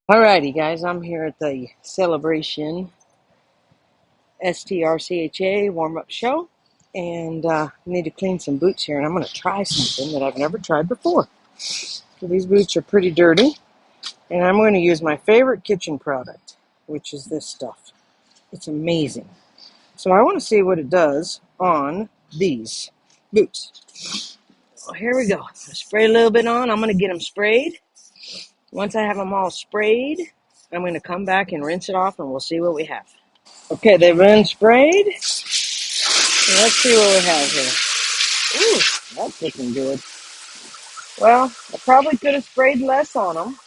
Alrighty, guys, I'm here at the Celebration STRCHA warm-up show, and I need to clean some boots here, and I'm going to try something that I've never tried before. So these boots are pretty dirty, and I'm going to use my favorite kitchen product, which is this stuff. It's amazing. So I want to see what it does on these boots. So here we go. Spray a little bit on. I'm going to get them sprayed. Once I have them all sprayed, I'm going to come back and rinse it off, and we'll see what we have. Okay, they've been sprayed. Let's see what we have here. Ooh, that's looking good. Well, I probably could have sprayed less on them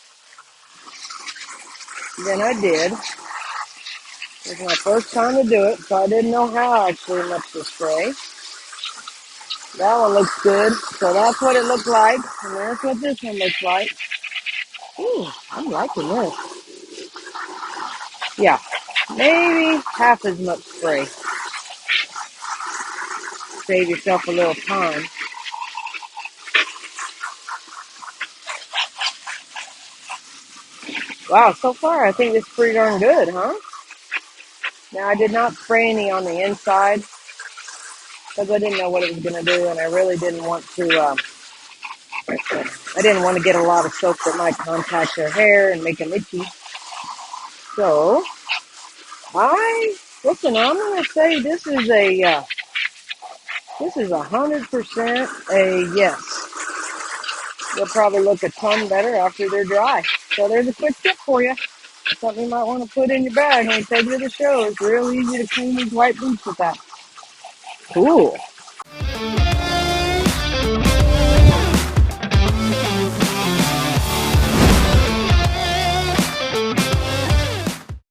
than I did. It was my first time to do it, so I didn't know how actually much to spray. That one looks good. So that's what it looked like. And that's what this one looks like. Ooh, I'm liking this. Yeah, maybe half as much spray. Save yourself a little time. Wow, so far I think it's pretty darn good, huh? Now I did not spray any on the inside because I didn't know what it was going to do, and I really didn't want to. I didn't want to get a lot of soap that might contact their hair and make them itchy. So listen. I'm going to say this is 100% a yes. They'll probably look a ton better after they're dry. So there's a quick tip for you. Something you might want to put in your bag when you take it to the show. It's real easy to clean these white boots with that. Cool.